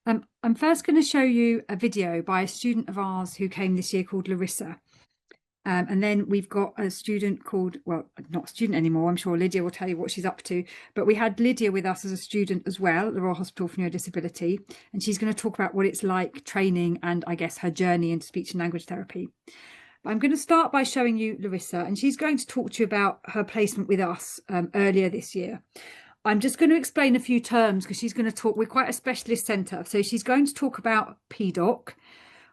I'm first going to show you a video by a student of ours who came this year called Larissa. And then we've got a student called, well, not a student anymore, I'm sure Lydia will tell you what she's up to, but we had Lydia with us as a student as well at the Royal Hospital for Neuro-disability, and she's going to talk about what it's like training and I guess her journey into speech and language therapy. I'm going to start by showing you Larissa, and she's going to talk to you about her placement with us earlier this year. I'm just going to explain a few terms because she's going to talk, we're quite a specialist centre, so she's going to talk about PDOC,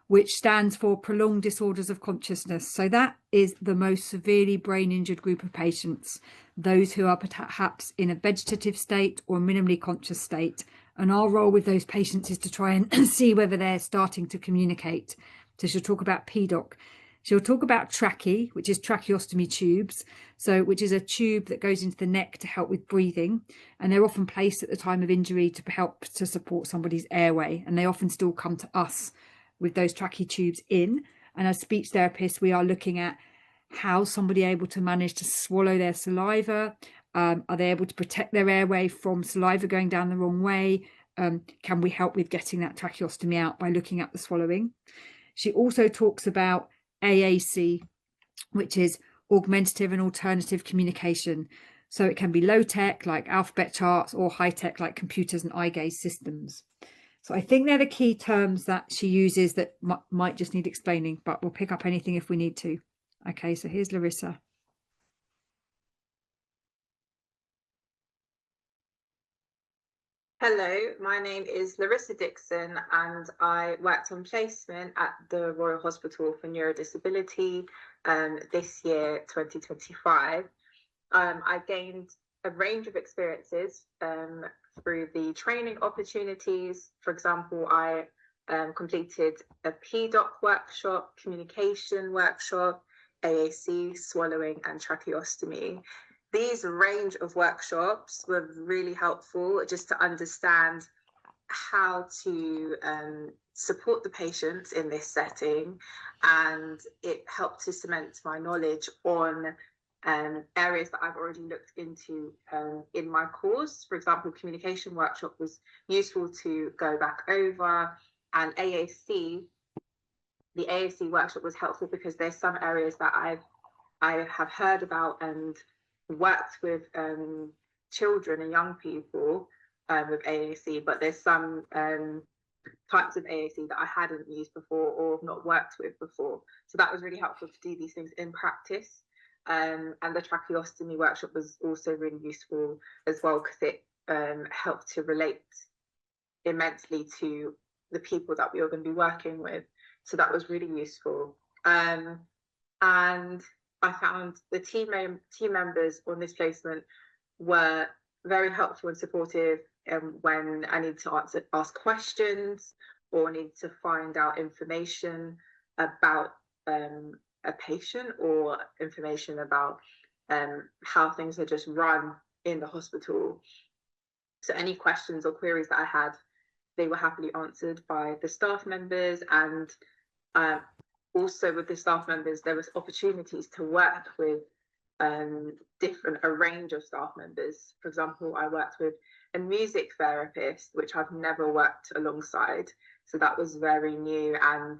which stands for prolonged disorders of consciousness. So that is the most severely brain injured group of patients, those who are perhaps in a vegetative state or minimally conscious state. And our role with those patients is to try and see whether they're starting to communicate. So she'll talk about PDOC. She'll talk about trachea, which is tracheostomy tubes, which is a tube that goes into the neck to help with breathing. And they're often placed at the time of injury to help to support somebody's airway. And they often still come to us with those trachea tubes in. And as speech therapists, we are looking at how somebody able to manage to swallow their saliva. Are they able to protect their airway from saliva going down the wrong way? Can we help with getting that tracheostomy out by looking at the swallowing? She also talks about AAC, which is augmentative and alternative communication. So it can be low tech like alphabet charts or high tech like computers and eye gaze systems. So I think they're the key terms that she uses that might just need explaining, but we'll pick up anything if we need to. Okay, so here's Larissa. Hello, my name is Larissa Dixon and I worked on placement at the Royal Hospital for Neuro-disability this year, 2025. I gained a range of experiences through the training opportunities. For example, I completed a PDOC workshop, communication workshop, AAC, swallowing and tracheostomy. These range of workshops were really helpful just to understand how to support the patients in this setting, and it helped to cement my knowledge on areas that I've already looked into in my course. For example, communication workshop was useful to go back over, and the AAC workshop was helpful because there's some areas that I have heard about and worked with children and young people with AAC, but there's some types of AAC that I hadn't used before or not worked with before. So that was really helpful to do these things in practice. And the tracheostomy workshop was also really useful as well because it helped to relate immensely to the people that we were going to be working with. So that was really useful. And I found the team members on this placement were very helpful and supportive when I needed to ask questions or needed to find out information about a patient or information about how things are just run in the hospital. So any questions or queries that I had, they were happily answered by the staff members, and also with the staff members, there was opportunities to work with a range of staff members. For example, I worked with a music therapist, which I've never worked alongside. So that was very new and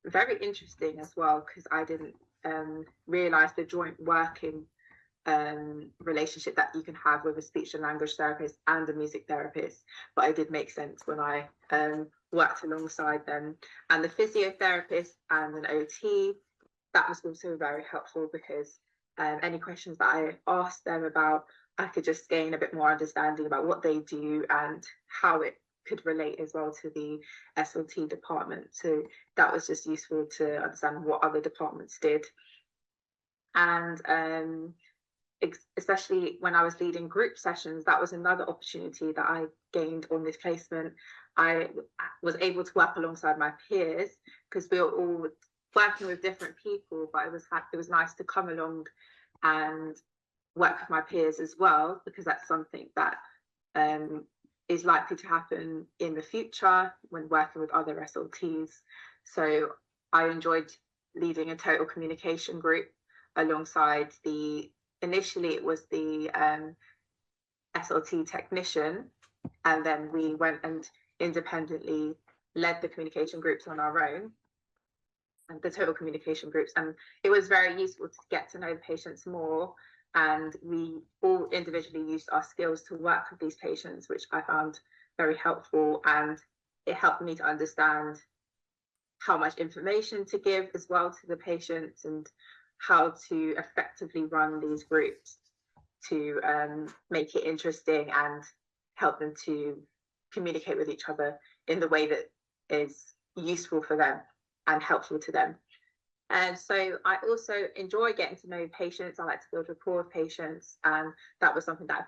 very interesting as well, because I didn't realize the joint working relationship that you can have with a speech and language therapist and a music therapist, but it did make sense when I worked alongside them. And the physiotherapist and an OT, that was also very helpful because any questions that I asked them about, I could just gain a bit more understanding about what they do and how it could relate as well to the SLT department. So that was just useful to understand what other departments did. And especially when I was leading group sessions, that was another opportunity that I gained on this placement. I was able to work alongside my peers because we were all working with different people, but it was nice to come along and work with my peers as well, because that's something that is likely to happen in the future when working with other SLTs. So I enjoyed leading a total communication group alongside initially it was the SLT technician, And then we went and independently led the communication groups on our own, and the total communication groups. And it was very useful to get to know the patients more. And we all individually used our skills to work with these patients, which I found very helpful. And it helped me to understand how much information to give as well to the patients, and how to effectively run these groups to make it interesting and help them to communicate with each other in the way that is useful for them and helpful to them. And so I also enjoy getting to know patients. I like to build rapport with patients, and that was something that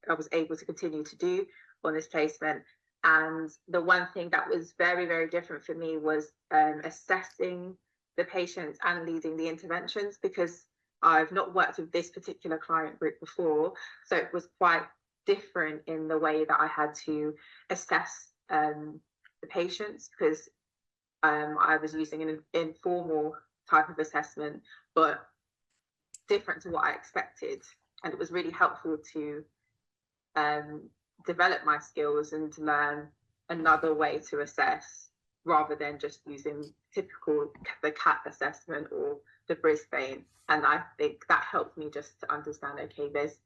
I was able to continue to do on this placement. And the one thing that was very, very different for me was assessing the patients and leading the interventions, because I've not worked with this particular client group before. So it was quite different in the way that I had to assess the patients, because I was using an informal type of assessment, but different to what I expected. And it was really helpful to develop my skills and to learn another way to assess, rather than just using typical the CAT assessment or the Brisbane. And I think that helped me just to understand, okay, there's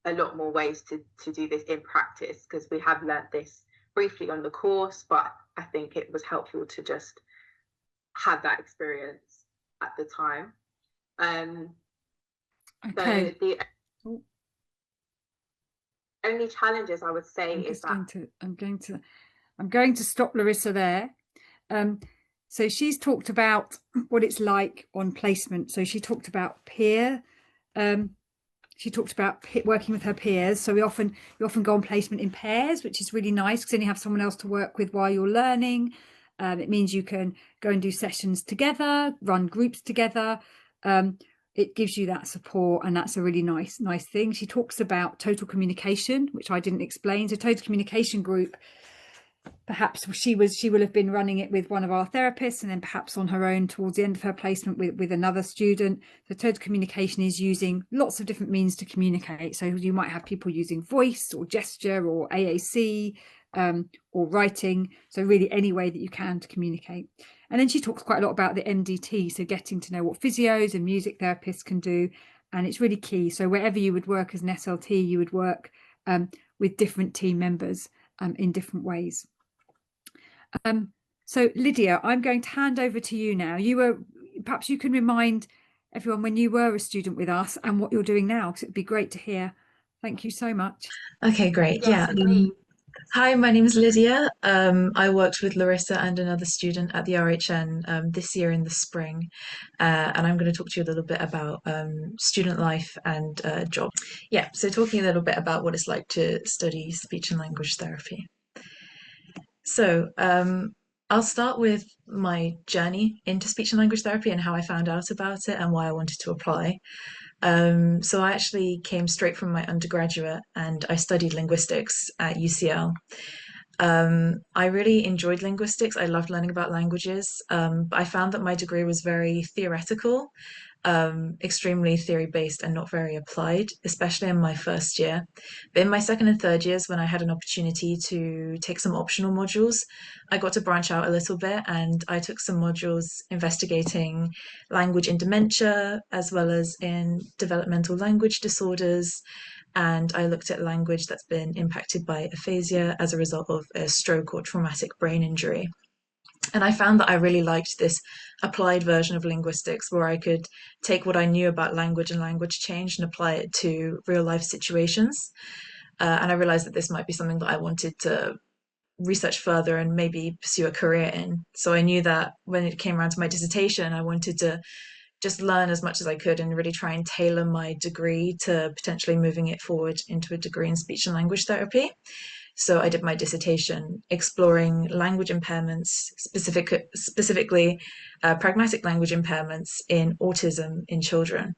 a lot more ways to do this in practice, because we have learned this briefly on the course, but I think it was helpful to just have that experience at the time. Okay. So the only challenges I would say is that I'm going to stop Larissa there. So she's talked about what it's like on placement. So she talked about peer. She talked about working with her peers. So you often go on placement in pairs, which is really nice, because then you have someone else to work with while you're learning. It means you can go and do sessions together, run groups together. It gives you that support, and that's a really nice thing. She talks about total communication, which I didn't explain. So total communication group, perhaps she will have been running it with one of our therapists, and then perhaps on her own towards the end of her placement with another student. So total communication is using lots of different means to communicate. So you might have people using voice or gesture or AAC or writing. So really any way that you can to communicate. And then she talks quite a lot about the MDT, so getting to know what physios and music therapists can do. And it's really key. So wherever you would work as an SLT, you would work with different team members in different ways. So Lydia, I'm going to hand over to you now. Perhaps you can remind everyone when you were a student with us and what you're doing now, because it'd be great to hear. Thank you so much. Okay, great. yes, indeed. Hi, my name is Lydia. I worked with Larissa and another student at the RHN this year in the spring, and I'm going to talk to you a little bit about student life and job. Yeah, so talking a little bit about what it's like to study speech and language therapy. So I'll start with my journey into speech and language therapy and how I found out about it and why I wanted to apply. So I actually came straight from my undergraduate and I studied linguistics at UCL. I really enjoyed linguistics. I loved learning about languages, but I found that my degree was very theoretical, extremely theory-based and not very applied, especially in my first year. But in my second and third years, when I had an opportunity to take some optional modules, I got to branch out a little bit and I took some modules investigating language in dementia, as well as in developmental language disorders. And I looked at language that's been impacted by aphasia as a result of a stroke or traumatic brain injury. And I found that I really liked this applied version of linguistics where I could take what I knew about language and language change and apply it to real life situations. And I realized that this might be something that I wanted to research further and maybe pursue a career in. So I knew that when it came around to my dissertation, I wanted to just learn as much as I could and really try and tailor my degree to potentially moving it forward into a degree in speech and language therapy. So I did my dissertation exploring language impairments, specifically pragmatic language impairments in autism in children.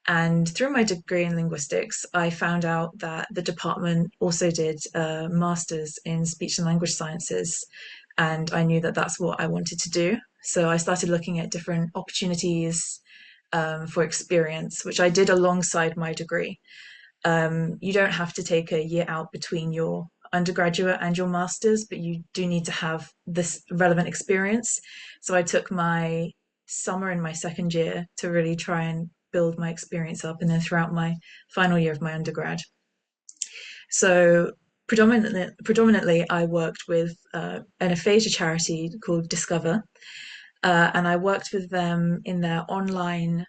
And through my degree in linguistics, I found out that the department also did a master's in speech and language sciences. And I knew that that's what I wanted to do. So I started looking at different opportunities for experience, which I did alongside my degree. You don't have to take a year out between your undergraduate and your master's, but you do need to have this relevant experience. So I took my summer in my second year to really try and build my experience up, and then throughout my final year of my undergrad. So predominantly I worked with an aphasia charity called Discover, and I worked with them in their online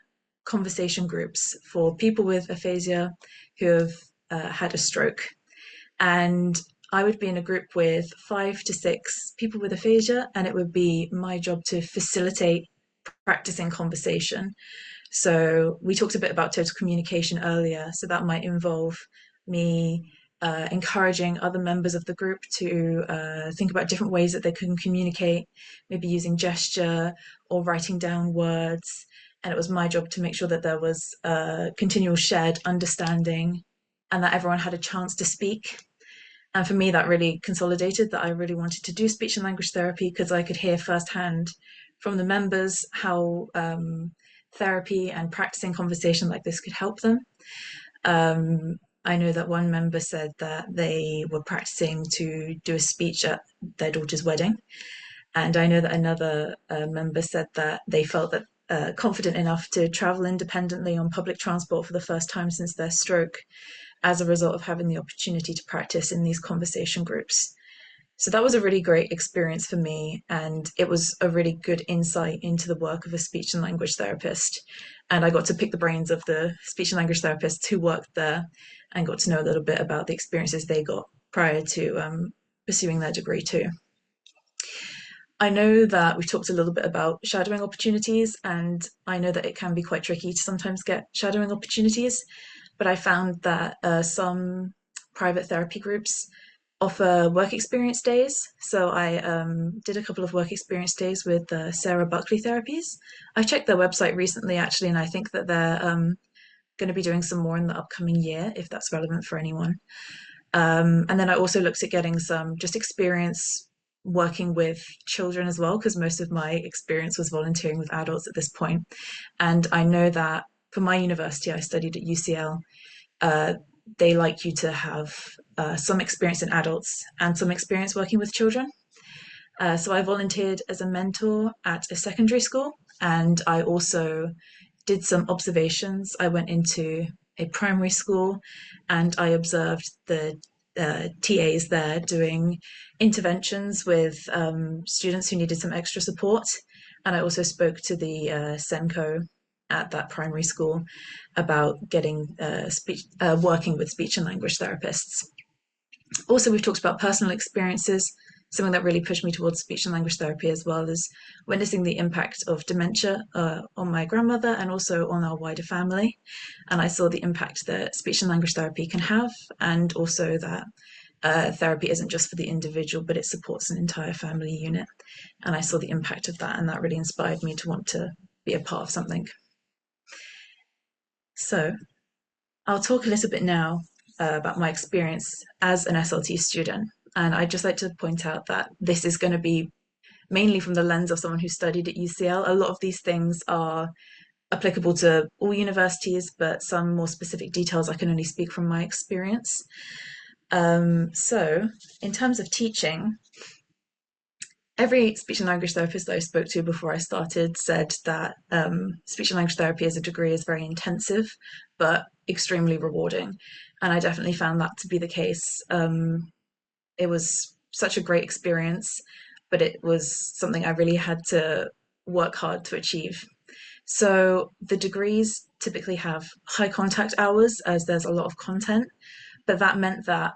conversation groups for people with aphasia who have had a stroke. And I would be in a group with 5 to 6 people with aphasia, and it would be my job to facilitate practicing conversation. So we talked a bit about total communication earlier. So that might involve me encouraging other members of the group to think about different ways that they can communicate, maybe using gesture or writing down words. And it was my job to make sure that there was a continual shared understanding and that everyone had a chance to speak. And for me, that really consolidated that I really wanted to do speech and language therapy because I could hear firsthand from the members how therapy and practicing conversation like this could help them. I know that one member said that they were practicing to do a speech at their daughter's wedding. And I know that another member said that they felt that confident enough to travel independently on public transport for the first time since their stroke as a result of having the opportunity to practice in these conversation groups. So that was a really great experience for me, and it was a really good insight into the work of a speech and language therapist. And I got to pick the brains of the speech and language therapists who worked there and got to know a little bit about the experiences they got prior to pursuing their degree too. I know that we've talked a little bit about shadowing opportunities, and I know that it can be quite tricky to sometimes get shadowing opportunities, but I found that some private therapy groups offer work experience days. So I did a couple of work experience days with Sarah Buckley Therapies. I checked their website recently, actually, and I think that they're going to be doing some more in the upcoming year, if that's relevant for anyone. And then I also looked at getting some just experience working with children as well, because most of my experience was volunteering with adults at this point. And I know that for my university, I studied at UCL. They like you to have some experience in adults and some experience working with children. So I volunteered as a mentor at a secondary school, and I also did some observations. I went into a primary school and I observed the TAs there doing interventions with students who needed some extra support. And I also spoke to the SENCO at that primary school about getting working with speech and language therapists. Also, we've talked about personal experiences. Something that really pushed me towards speech and language therapy as well is witnessing the impact of dementia on my grandmother and also on our wider family. And I saw the impact that speech and language therapy can have, and also that therapy isn't just for the individual, but it supports an entire family unit. And I saw the impact of that, and that really inspired me to want to be a part of something. So I'll talk a little bit now about my experience as an SLT student. And I'd just like to point out that this is going to be mainly from the lens of someone who studied at UCL. A lot of these things are applicable to all universities, but some more specific details I can only speak from my experience. So in terms of teaching, every speech and language therapist that I spoke to before I started said that speech and language therapy as a degree is very intensive, but extremely rewarding. And I definitely found that to be the case. It was such a great experience, but it was something I really had to work hard to achieve. So the degrees typically have high contact hours as there's a lot of content, but that meant that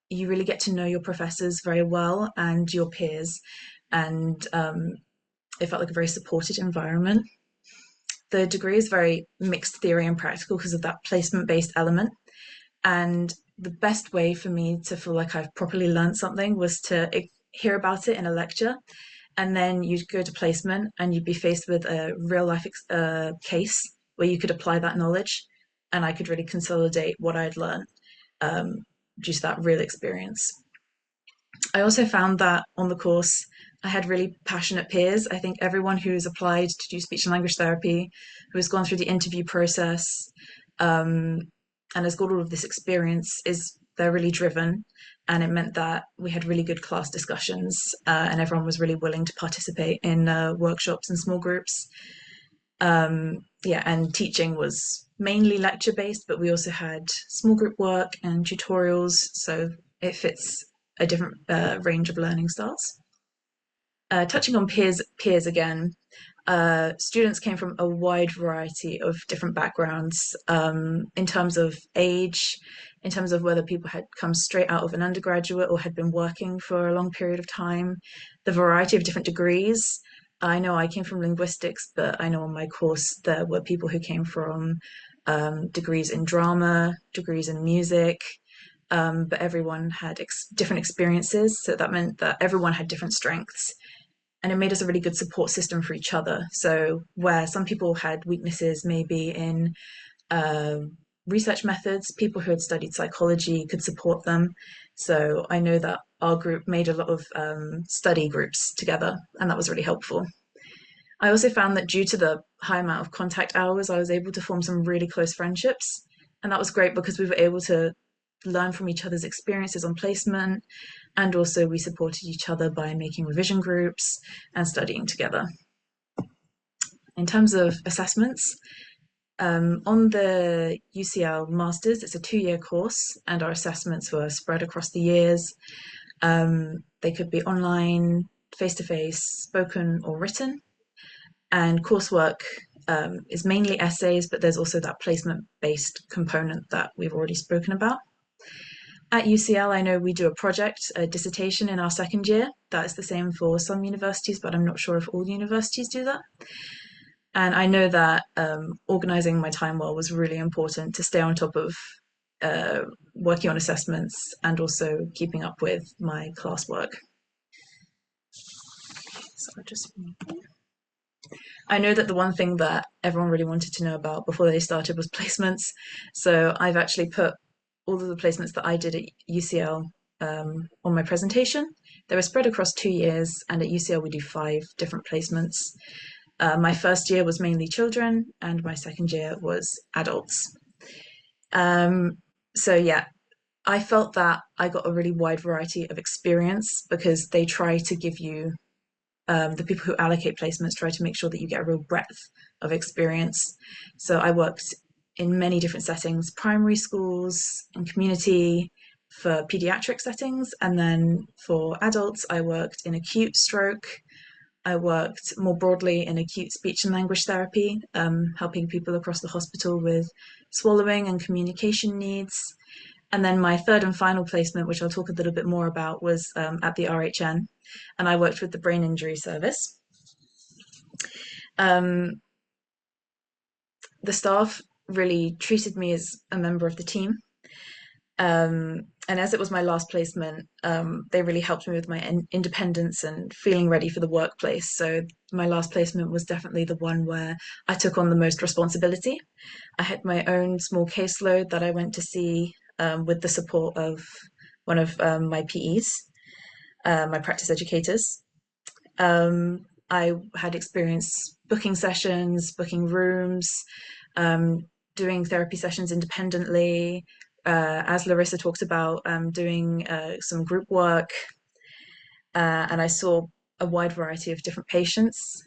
you really get to know your professors very well and your peers, and it felt like a very supported environment. The degree is very mixed theory and practical because of that placement-based element, and the best way for me to feel like I've properly learned something was to hear about it in a lecture, and then you'd go to placement and you'd be faced with a real life case where you could apply that knowledge, and I could really consolidate what I'd learned due to that real experience. I also found that on the course, I had really passionate peers. I think everyone who's applied to do speech and language therapy, who has gone through the interview process, and has got all of this experience is they're really driven, and it meant that we had really good class discussions, and everyone was really willing to participate in workshops and small groups. Yeah, and teaching was mainly lecture based, but we also had small group work and tutorials, so it fits a different range of learning styles. Touching on peers again, students came from a wide variety of different backgrounds, in terms of age, in terms of whether people had come straight out of an undergraduate or had been working for a long period of time, the variety of different degrees. I know I came from linguistics, but I know on my course there were people who came from degrees in drama, degrees in music, but everyone had different experiences, so that meant that everyone had different strengths, and it made us a really good support system for each other. So where some people had weaknesses maybe in uh, research methods, people who had studied psychology could support them. So I know that our group made a lot of study groups together, and that was really helpful. I also found that due to the high amount of contact hours, I was able to form some really close friendships. And that was great because we were able to learn from each other's experiences on placement, and also we supported each other by making revision groups and studying together. In terms of assessments, on the UCL Masters, it's a 2-year course, and our assessments were spread across the years. They could be online, face-to-face, spoken or written. And coursework is mainly essays, but there's also that placement-based component that we've already spoken about. At UCL, I know we do a project, a dissertation in our second year. That is the same for some universities, but I'm not sure if all universities do that. And I know that organising my time well was really important to stay on top of working on assessments and also keeping up with my classwork. So I know that the one thing that everyone really wanted to know about before they started was placements. So I've actually put all of the placements that I did at UCL on my presentation. They were spread across 2 years, and at UCL we do 5 different placements. My first year was mainly children, and my second year was adults. So yeah, I felt that I got a really wide variety of experience because they try to give you, the people who allocate placements try to make sure that you get a real breadth of experience. So I worked in many different settings, primary schools and community, for pediatric settings, and then for adults I worked in acute stroke. I worked more broadly in acute speech and language therapy, helping people across the hospital with swallowing and communication needs. And then my third and final placement, which I'll talk a little bit more about, was at the RHN, and I worked with the brain injury service. The staff really treated me as a member of the team. And as it was my last placement, they really helped me with my independence and feeling ready for the workplace. So my last placement was definitely the one where I took on the most responsibility. I had my own small caseload that I went to see, with the support of one of my PEs, my practice educators. I had experience booking sessions, booking rooms, doing therapy sessions independently, as Larissa talked about, doing some group work, and I saw a wide variety of different patients,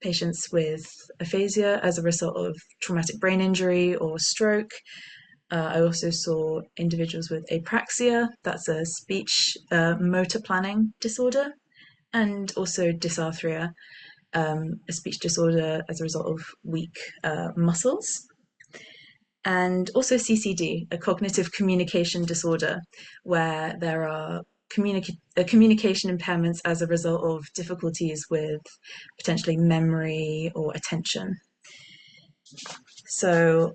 patients with aphasia as a result of traumatic brain injury or stroke. I also saw individuals with apraxia, that's a speech motor planning disorder, and also dysarthria, a speech disorder as a result of weak muscles. And also CCD, a cognitive communication disorder, where there are communication impairments as a result of difficulties with potentially memory or attention. So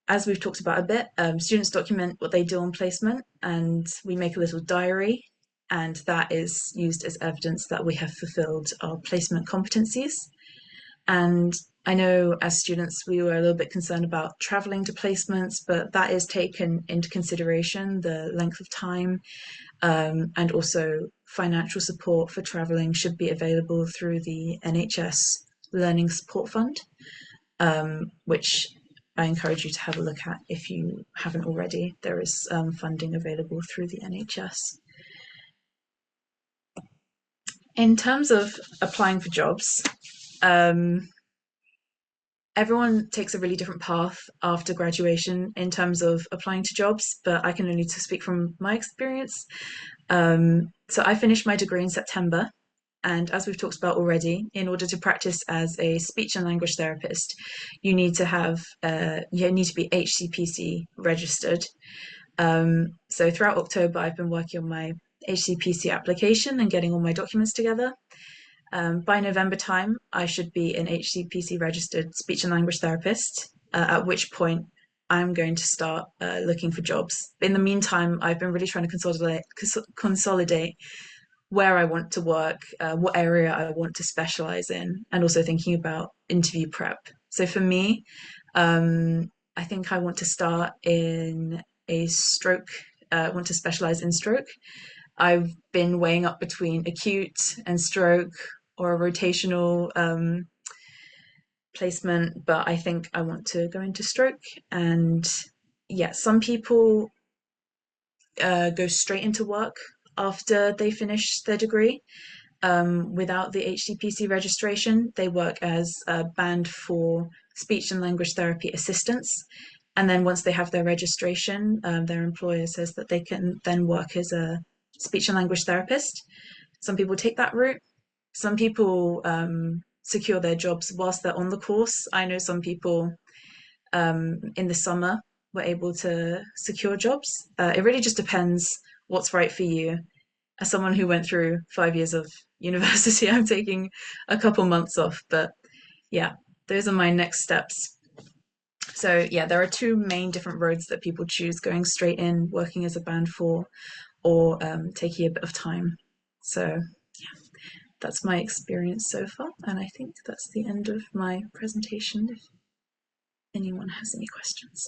as we've talked about a bit, students document what they do on placement, and we make a little diary, and that is used as evidence that we have fulfilled our placement competencies. And I know as students we were a little bit concerned about traveling to placements, but that is taken into consideration, the length of time, and also financial support for traveling should be available through the NHS Learning Support Fund, which I encourage you to have a look at if you haven't already. There is funding available through the NHS. In terms of applying for jobs, everyone takes a really different path after graduation in terms of applying to jobs, but I can only speak from my experience. So I finished my degree in September, and as we've talked about already, in order to practice as a speech and language therapist, you need to be HCPC registered. So throughout October, I've been working on my HCPC application and getting all my documents together. By November time, I should be an HCPC registered speech and language therapist, at which point I'm going to start looking for jobs. In the meantime, I've been really trying to consolidate where I want to work, what area I want to specialize in, and also thinking about interview prep. So for me, I think I want to start in a stroke, want to specialize in stroke. I've been weighing up between acute and stroke or a rotational placement, but I think I want to go into stroke. And yeah, some people go straight into work after they finish their degree. Without the HCPC registration, they work as a band 4 speech and language therapy assistants. And then once they have their registration, their employer says that they can then work as a speech and language therapist. Some people take that route. Some people secure their jobs whilst they're on the course. I know some people in the summer were able to secure jobs. It really just depends what's right for you. As someone who went through 5 years of university, I'm taking a couple months off, but yeah, those are my next steps. So yeah, there are two main different roads that people choose: going straight in, working as a band 4, or taking a bit of time. So yeah, that's my experience so far, and I think that's the end of my presentation if anyone has any questions.